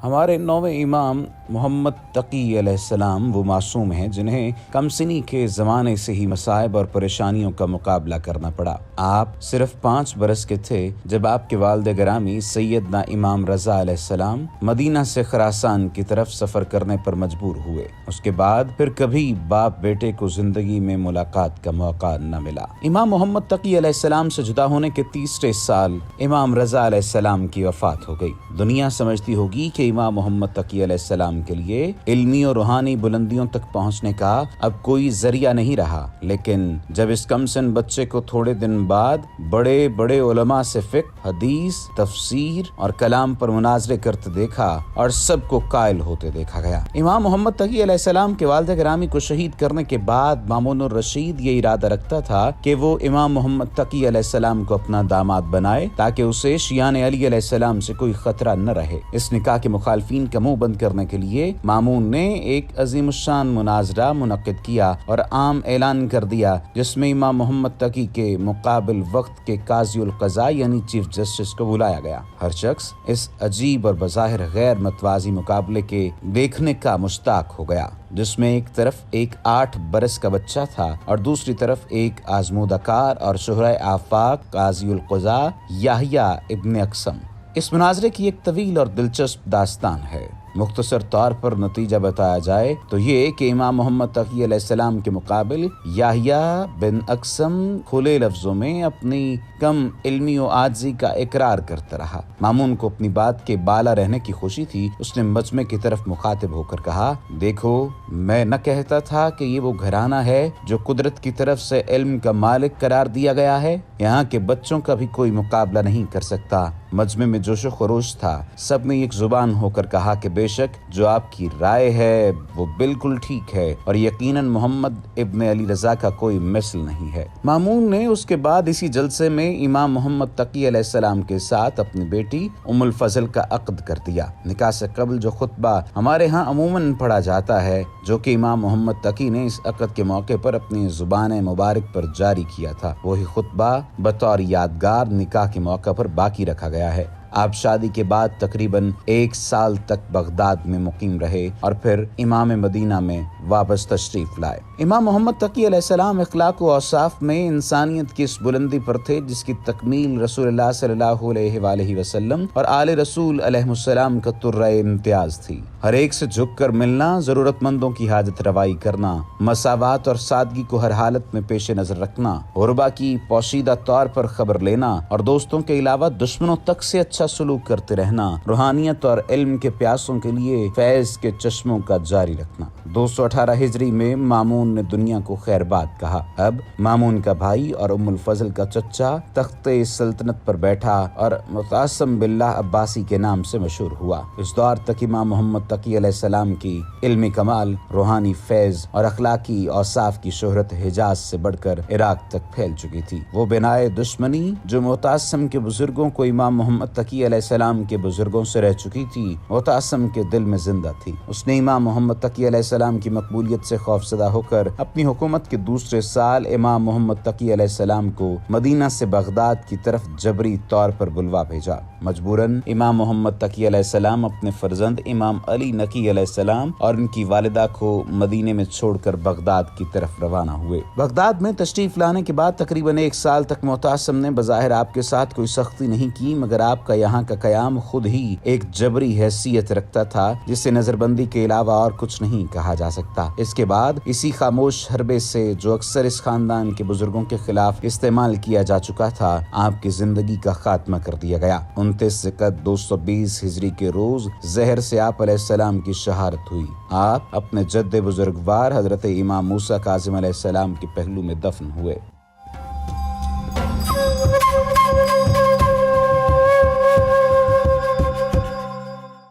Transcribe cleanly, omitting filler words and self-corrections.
ہمارے نویں امام محمد تقی علیہ السلام وہ معصوم ہیں جنہیں کم سنی کے زمانے سے ہی مصائب اور پریشانیوں کا مقابلہ کرنا پڑا۔ آپ صرف 5 برس کے تھے جب آپ کے والد گرامی سیدنا امام رضا علیہ السلام مدینہ سے خراسان کی طرف سفر کرنے پر مجبور ہوئے۔ اس کے بعد پھر کبھی باپ بیٹے کو زندگی میں ملاقات کا موقع نہ ملا۔ امام محمد تقی علیہ السلام سے جدا ہونے کے تیسرے سال امام رضا علیہ السلام کی وفات ہو گئی۔ دنیا سمجھتی ہوگی کہ امام محمد تقی علیہ السلام کے لیے علمی اور روحانی بلندیوں تک پہنچنے کا اب کوئی ذریعہ نہیں رہا، لیکن جب اس کم سن بچے کو تھوڑے دن بعد بڑے بڑے علماء سے فقہ، حدیث، تفسیر اور کلام پر مناظرے کرتے دیکھا اور سب کو قائل ہوتے دیکھا گیا۔ امام محمد تقی علیہ السلام کے والد گرامی کو شہید کرنے کے بعد مامون الرشید یہ ارادہ رکھتا تھا کہ وہ امام محمد تقی علیہ السلام کو اپنا داماد بنائے تاکہ اسے شیعان علی علیہ السلام سے کوئی خطرہ نہ رہے۔ اس نکاح کے مخالفین کا منہ بند کرنے کے لیے مامون نے ایک عظیم الشان مناظرہ منعقد کیا اور عام اعلان کر دیا جس میں امام محمد تقی کے مقابل وقت کے قاضی القضاء یعنی چیف جسٹس کو بلایا گیا۔ ہر شخص اس عجیب اور بظاہر غیر متوازی مقابلے کے دیکھنے کا مشتاق ہو گیا، جس میں ایک طرف ایک 8 برس کا بچہ تھا اور دوسری طرف ایک آزمودہ کار اور شہرۂ آفاق قاضی القضاء یحییٰ ابن اقسم۔ اس مناظرے کی ایک طویل اور دلچسپ داستان ہے۔ مختصر طور پر نتیجہ بتایا جائے تو یہ کہ امام محمد تقی علیہ السلام کے مقابل یحییٰ بن اقسم کھلے لفظوں میں اپنی کم علمی و عاجزی کا اقرار کرتا رہا۔ مامون کو اپنی بات کے بالا رہنے کی خوشی تھی۔ اس نے مجمع کی طرف مخاطب ہو کر کہا، دیکھو، میں نہ کہتا تھا کہ یہ وہ گھرانہ ہے جو قدرت کی طرف سے علم کا مالک قرار دیا گیا ہے؟ یہاں کے بچوں کا بھی کوئی مقابلہ نہیں کر سکتا۔ مجمع میں جوش و خروش تھا۔ سب نے ایک زبان ہو کر کہا کہ بے شک جو آپ کی رائے ہے وہ بالکل ٹھیک ہے اور یقیناً محمد ابن علی رضا کا کوئی مثل نہیں ہے۔ مامون نے اس کے بعد اسی جلسے میں امام محمد تقی علیہ السلام کے ساتھ اپنی بیٹی ام الفضل کا عقد کر دیا۔ نکاح سے قبل جو خطبہ ہمارے ہاں عموماً پڑھا جاتا ہے، جو کہ امام محمد تقی نے اس عقد کے موقع پر اپنی زبان مبارک پر جاری کیا تھا، وہی خطبہ بطور یادگار نکاح کے موقع پر باقی رکھا گیا ہے۔ آپ شادی کے بعد تقریباً 1 سال تک بغداد میں مقیم رہے اور پھر امام مدینہ میں واپس تشریف لائے۔ امام محمد تقی علیہ السلام اخلاق و اوصاف میں انسانیت کی اس بلندی پر تھے جس کی تکمیل رسول اللہ صلی اللہ علیہ وآلہ وسلم اور آل رسول علیہ السلام کا طرۂ امتیاز تھی۔ ہر ایک سے جھک کر ملنا، ضرورت مندوں کی حاجت روائی کرنا، مساوات اور سادگی کو ہر حالت میں پیش نظر رکھنا، غربا کی پوشیدہ طور پر خبر لینا اور دوستوں کے علاوہ دشمنوں تک سے اچھا سلوک کرتے رہنا، روحانیت اور علم کے پیاسوں کے لیے فیض کے چشموں کا جاری رکھنا۔ 218 ہجری میں مامون نے دنیا کو خیر باد کہا۔ اب مامون کا بھائی اور ام الفضل کا چچا تخت سلطنت پر بیٹھا اور متعصم باللہ عباسی کے نام سے مشہور ہوا۔ اس دور تک امام محمد تقی علیہ السلام کی علمی کمال، روحانی فیض اور اخلاقی اوصاف کی شہرت حجاز سے بڑھ کر عراق تک پھیل چکی تھی۔ وہ بنائے دشمنی جو متعصم کے بزرگوں کو امام محمد تقی علیہ السلام کے بزرگوں سے رہ چکی تھی، متعصم کے دل میں زندہ تھی۔ اس نے امام محمد تقی علیہ السلام کی مقبولیت سے خوفزدہ ہو کر اپنی حکومت کے دوسرے سال امام محمد تقی علیہ السلام کو مدینہ سے بغداد کی طرف جبری طور پر بلوا بھیجا۔ مجبوراً امام محمد تقی علیہ السلام اپنے فرزند امام علی نقی علیہ السلام اور ان کی والدہ کو مدینے میں چھوڑ کر بغداد کی طرف روانہ ہوئے۔ بغداد میں تشریف لانے کے بعد تقریباً 1 سال تک معتصم نے بظاہر آپ کے ساتھ کوئی سختی نہیں کی، مگر آپ کا یہاں کا قیام خود ہی ایک جبری حیثیت رکھتا تھا جسے نظر بندی کے علاوہ اور کچھ نہیں کہا جا سکتا۔ اس کے بعد اسی خاموش حربے سے جو اکثر اس خاندان کے بزرگوں کے خلاف استعمال کیا جا چکا تھا، آپ کی زندگی کا خاتمہ کر دیا گیا۔ 29 ذوالقعدہ 220 ہجری کے روز زہر سے آپ علیہ السلام کی شہادت ہوئی۔ آپ اپنے جد بزرگوار حضرت امام موسیٰ کاظم علیہ السلام کے پہلو میں دفن ہوئے۔